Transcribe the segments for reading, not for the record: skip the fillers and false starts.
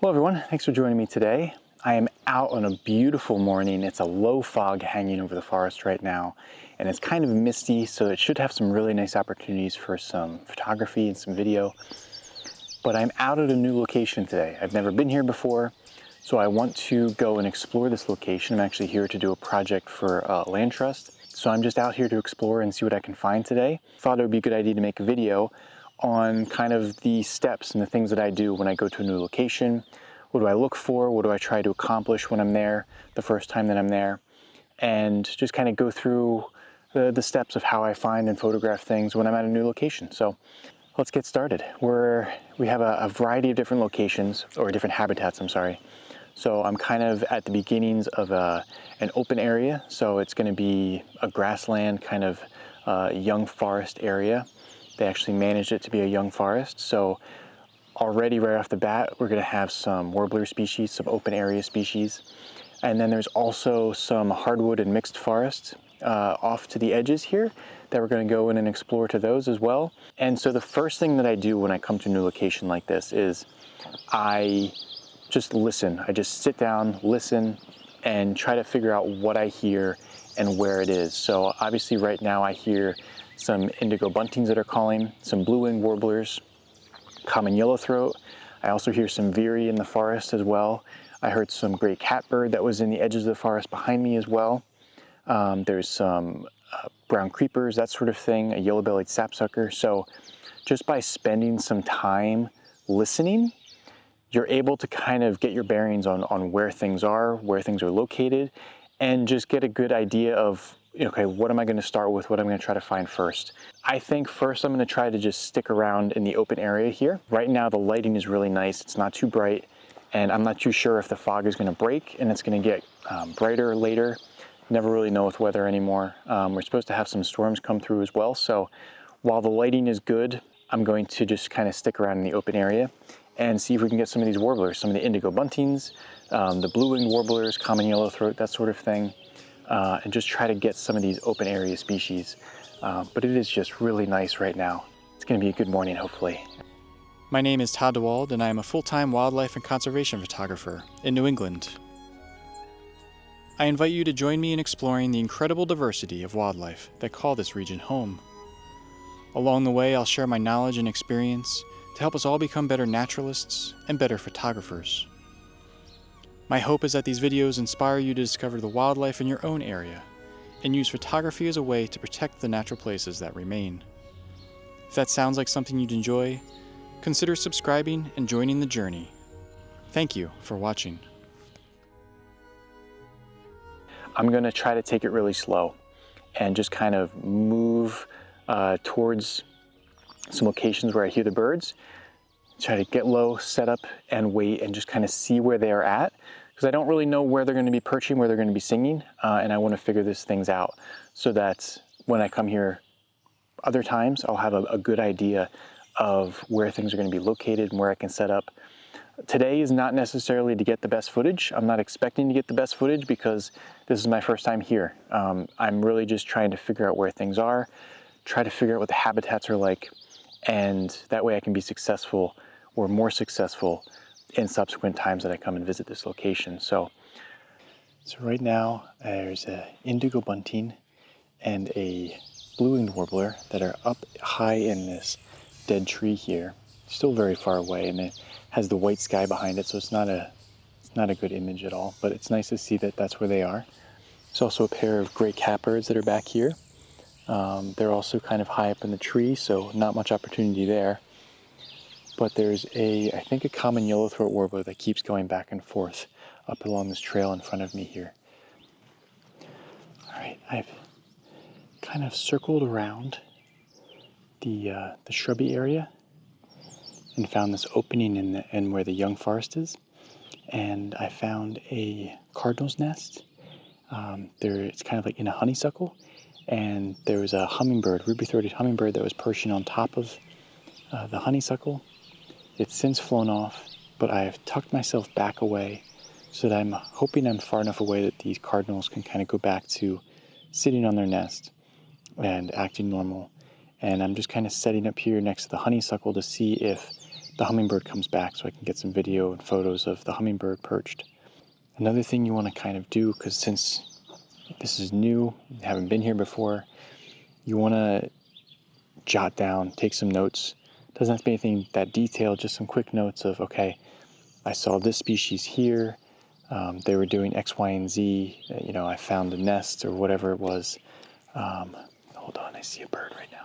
Hello everyone, thanks for joining me today. I am out on a beautiful morning. It's a low fog hanging over the forest right now, and it's kind of misty, so it should have some really nice opportunities for some photography and some video. But I'm out at a new location today. I've never been here before, so I want to go and explore this location. I'm actually here to do a project for Land Trust, so I'm just out here to explore and see what I can find today. Thought it would be a good idea to make a video on kind of the steps and the things that I do when I go to a new location. What do I look for? What do I try to accomplish when I'm there, the first time that I'm there? And just kind of go through the steps of how I find and photograph things when I'm at a new location. So let's get started. We have a variety of different locations, or different habitats, I'm sorry. So I'm kind of at the beginnings of an open area. So it's going to be a grassland, kind of young forest area. They actually managed it to be a young forest. So already right off the bat, we're going to have some warbler species, some open area species. And then there's also some hardwood and mixed forests off to the edges here that we're going to go in and explore to those as well. And so the first thing that I do when I come to a new location like this is I just listen. I just sit down, listen, and try to figure out what I hear and where it is. So obviously right now I hear some indigo buntings that are calling, some blue-winged warblers, common yellowthroat. I also hear some veery in the forest as well. I heard some gray catbird that was in the edges of the forest behind me as well. There's some brown creepers, that sort of thing, a yellow-bellied sapsucker. So just by spending some time listening, you're able to kind of get your bearings on where things are located, and just get a good idea of, okay, what am I going to start with? What I'm going to try to find first? I think first I'm going to try to just stick around in the open area here. Right now the lighting is really nice. It's not too bright, and I'm not too sure if the fog is going to break and it's going to get brighter later. Never really know with weather anymore. We're supposed to have some storms come through as well. So while the lighting is good, I'm going to just kind of stick around in the open area and see if we can get some of these warblers, some of the indigo buntings, the blue-winged warblers, common yellowthroat, that sort of thing. And just try to get some of these open area species. But it is just really nice right now. It's going to be a good morning, hopefully. My name is Todd DeWald, and I am a full-time wildlife and conservation photographer in New England. I invite you to join me in exploring the incredible diversity of wildlife that call this region home. Along the way, I'll share my knowledge and experience to help us all become better naturalists and better photographers. My hope is that these videos inspire you to discover the wildlife in your own area and use photography as a way to protect the natural places that remain. If that sounds like something you'd enjoy, consider subscribing and joining the journey. Thank you for watching. I'm going to try to take it really slow and just kind of move towards some locations where I hear the birds. Try to get low, set up, and wait, and just kind of see where they are at, because I don't really know where they're going to be perching, where they're going to be singing, and I want to figure these things out so that when I come here other times, I'll have a good idea of where things are going to be located and where I can set up. Today is not necessarily to get the best footage. I'm not expecting to get the best footage because this is my first time here. I'm really just trying to figure out where things are, try to figure out what the habitats are like, and that way I can be successful or more successful in subsequent times that I come and visit this location. So right now there's an indigo bunting and a blue-winged warbler that are up high in this dead tree here, still very far away, and it has the white sky behind it, so it's not a good image at all, but it's nice to see that that's where they are. There's also a pair of gray catbirds that are back here. They're also kind of high up in the tree, so not much opportunity there. But there's I think a common yellowthroat warbler that keeps going back and forth up along this trail in front of me here. All right, I've kind of circled around the shrubby area and found this opening in where the young forest is. And I found a cardinal's nest. It's kind of like in a honeysuckle. And there was a hummingbird, ruby-throated hummingbird, that was perching on top of the honeysuckle. It's since flown off, but I have tucked myself back away so that I'm hoping I'm far enough away that these cardinals can kind of go back to sitting on their nest and acting normal. And I'm just kind of setting up here next to the honeysuckle to see if the hummingbird comes back so I can get some video and photos of the hummingbird perched. Another thing you want to kind of do, because since this is new, you haven't been here before, you want to jot down, take some notes. Doesn't have to be anything that detailed, just some quick notes of, okay, I saw this species here, they were doing X, Y, and Z, I found a nest or whatever it was. Hold on, I see a bird right now.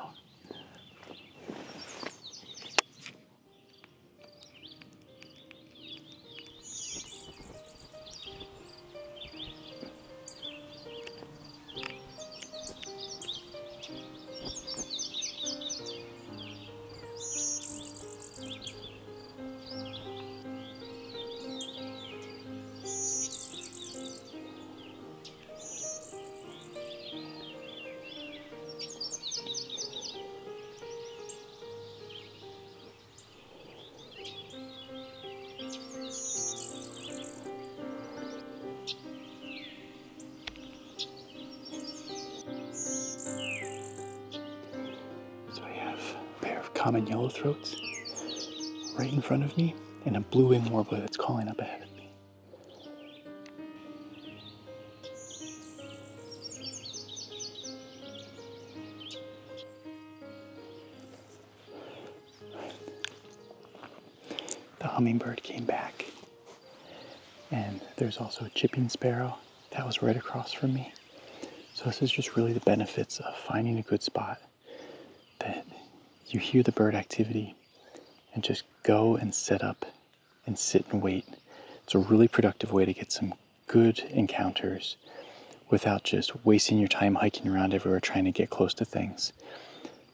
So I have a pair of common yellowthroats right in front of me and a blue-winged warbler that's calling up ahead of me. The hummingbird came back, and there's also a chipping sparrow that was right across from me. So this is just really the benefits of finding a good spot, that you hear the bird activity and just go and set up and sit and wait. It's a really productive way to get some good encounters without just wasting your time hiking around everywhere trying to get close to things.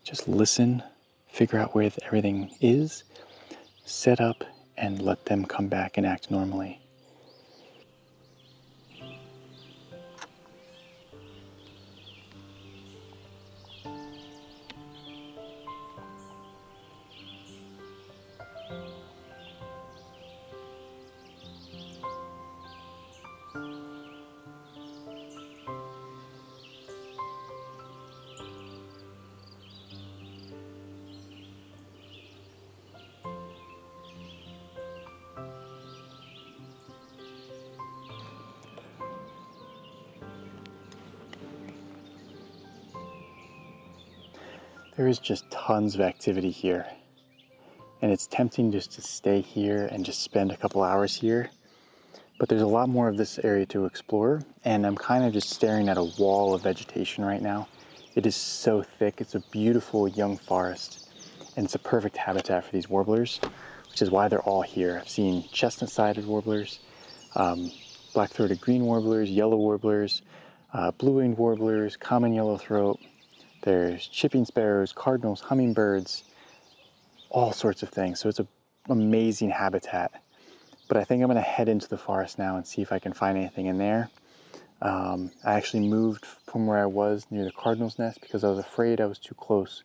Just listen, figure out where everything is, set up, and let them come back and act normally. There is just tons of activity here, and it's tempting just to stay here and just spend a couple hours here, but there's a lot more of this area to explore, and I'm kind of just staring at a wall of vegetation right now. It is so thick. It's a beautiful young forest, and it's a perfect habitat for these warblers, which is why they're all here. I've seen chestnut-sided warblers, black-throated green warblers, yellow warblers, blue-winged warblers, common yellowthroat. There's chipping sparrows, cardinals, hummingbirds, all sorts of things. So it's an amazing habitat. But I think I'm going to head into the forest now and see if I can find anything in there. I actually moved from where I was near the cardinal's nest because I was afraid I was too close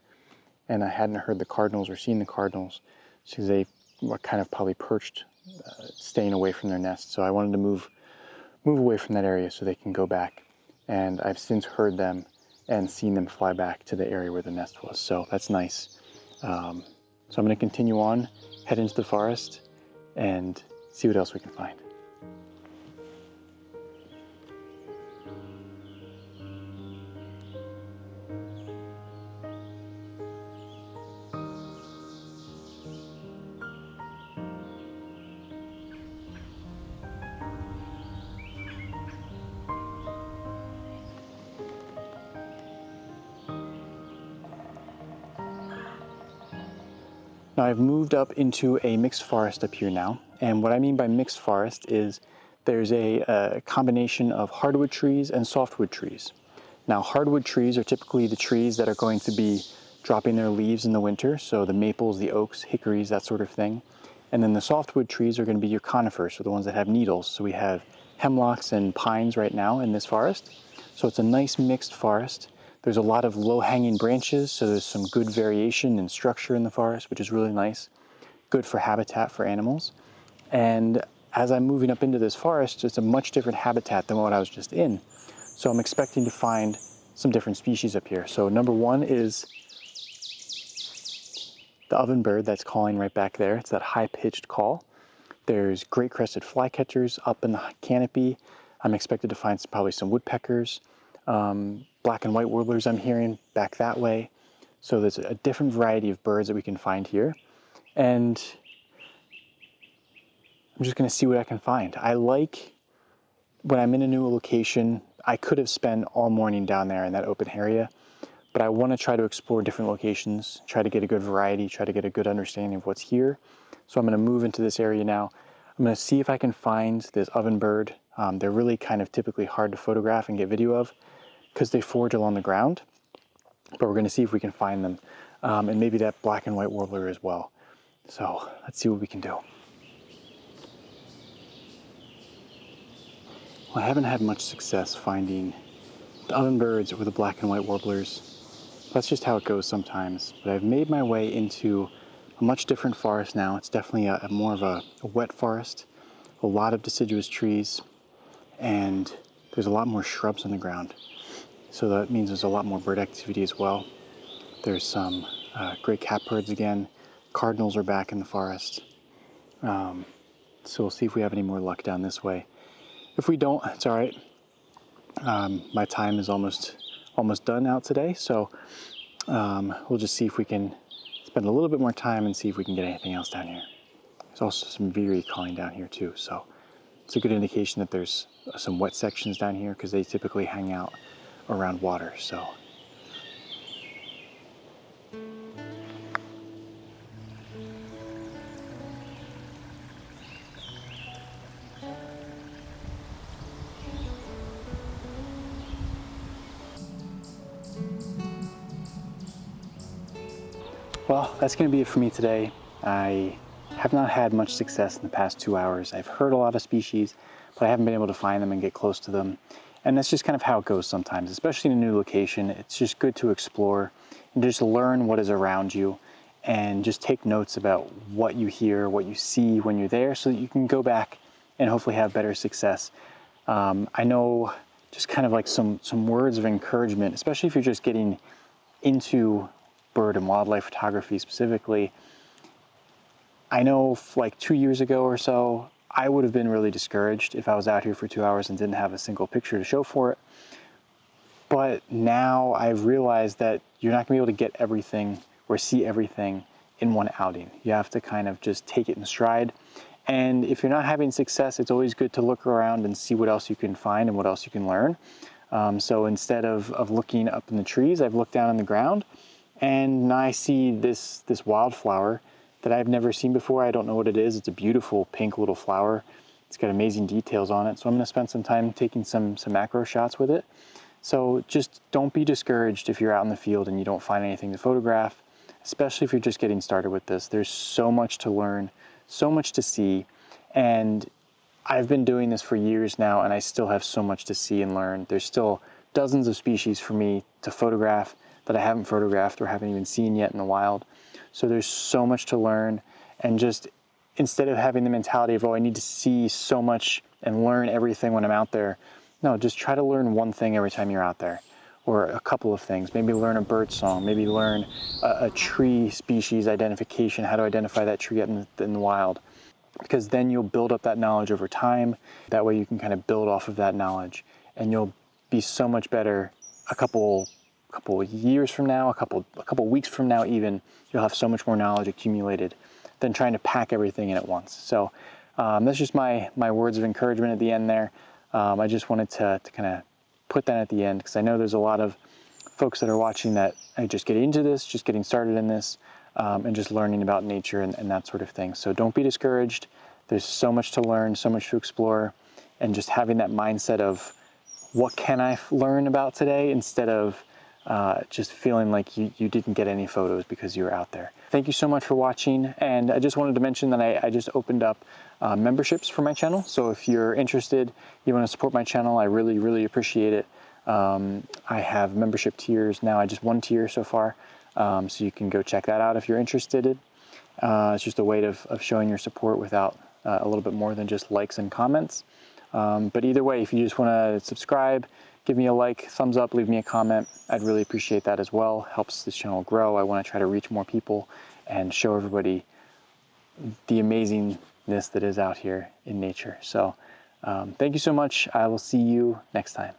and I hadn't heard the cardinals or seen the cardinals, because they were kind of probably perched, staying away from their nest. So I wanted to move away from that area so they can go back. And I've since heard them and seen them fly back to the area where the nest was. So that's nice. So I'm going to continue on, head into the forest, and see what else we can find. Now I've moved up into a mixed forest up here now, and what I mean by mixed forest is there's a combination of hardwood trees and softwood trees. Now hardwood trees are typically the trees that are going to be dropping their leaves in the winter, so the maples, the oaks, hickories, that sort of thing. And then the softwood trees are going to be your conifers, so the ones that have needles. So we have hemlocks and pines right now in this forest. So it's a nice mixed forest. There's a lot of low-hanging branches, so there's some good variation and structure in the forest, which is really nice. Good for habitat for animals. And as I'm moving up into this forest, it's a much different habitat than what I was just in. So I'm expecting to find some different species up here. So number one is the ovenbird that's calling right back there. It's that high-pitched call. There's great crested flycatchers up in the canopy. I'm expected to find probably some woodpeckers, black and white warblers I'm hearing back that way. So there's a different variety of birds that we can find here. And I'm just gonna see what I can find. I like when I'm in a new location, I could have spent all morning down there in that open area, but I wanna try to explore different locations, try to get a good variety, try to get a good understanding of what's here. So I'm gonna move into this area now. I'm gonna see if I can find this ovenbird. They're really kind of typically hard to photograph and get video of because they forage along the ground, but we're gonna see if we can find them. And maybe that black and white warbler as well. So let's see what we can do. Well, I haven't had much success finding the ovenbirds or the black and white warblers. That's just how it goes sometimes. But I've made my way into a much different forest now. It's definitely more of a wet forest, a lot of deciduous trees, and there's a lot more shrubs on the ground. So that means there's a lot more bird activity as well. There's some great catbirds again. Cardinals are back in the forest. So we'll see if we have any more luck down this way. If we don't, it's all right. My time is almost done out today, so we'll just see if we can spend a little bit more time and see if we can get anything else down here. There's also some veery calling down here too, so it's a good indication that there's some wet sections down here because they typically hang out around water. So. Well, that's going to be it for me today. I have not had much success in the past 2 hours. I've heard a lot of species, but I haven't been able to find them and get close to them. And that's just kind of how it goes sometimes, especially in a new location. It's just good to explore and just learn what is around you and just take notes about what you hear, what you see when you're there so that you can go back and hopefully have better success. I know just kind of like some words of encouragement, especially if you're just getting into bird and wildlife photography specifically. I know like 2 years ago or so, I would have been really discouraged if I was out here for 2 hours and didn't have a single picture to show for it. But now I've realized that you're not gonna be able to get everything or see everything in one outing. You have to kind of just take it in stride. And if you're not having success, it's always good to look around and see what else you can find and what else you can learn. So instead of looking up in the trees, I've looked down on the ground. And now I see this wildflower that I've never seen before. I don't know what it is. It's a beautiful pink little flower. It's got amazing details on it. So I'm gonna spend some time taking some macro shots with it. So just don't be discouraged if you're out in the field and you don't find anything to photograph, especially if you're just getting started with this. There's so much to learn, so much to see. And I've been doing this for years now and I still have so much to see and learn. There's still dozens of species for me to photograph that I haven't photographed or haven't even seen yet in the wild. So there's so much to learn, and just instead of having the mentality of, oh, I need to see so much and learn everything when I'm out there, no, just try to learn one thing every time you're out there, or a couple of things. Maybe learn a bird song, maybe learn a tree species identification, how to identify that tree in the wild, because then you'll build up that knowledge over time. That way you can kind of build off of that knowledge, and you'll be so much better a couple of years from now, a couple weeks from now even. You'll have so much more knowledge accumulated than trying to pack everything in at once. So that's just my words of encouragement at the end there. I just wanted to kind of put that at the end because I know there's a lot of folks that are watching that are just getting into this, just getting started in this, and just learning about nature and that sort of thing. So don't be discouraged. There's so much to learn, so much to explore, and just having that mindset of what can I learn about today instead of just feeling like you didn't get any photos because you were out there. Thank you so much for watching, and I just wanted to mention that I just opened up memberships for my channel. So if you're interested, you want to support my channel, I really, really appreciate it. I have membership tiers now. I just one tier so far, so you can go check that out if you're interested. It's just a way of showing your support without a little bit more than just likes and comments. But either way, if you just want to subscribe, give me a like, thumbs up, leave me a comment. I'd really appreciate that as well. Helps this channel grow. I want to try to reach more people and show everybody the amazingness that is out here in nature. So thank you so much. I will see you next time.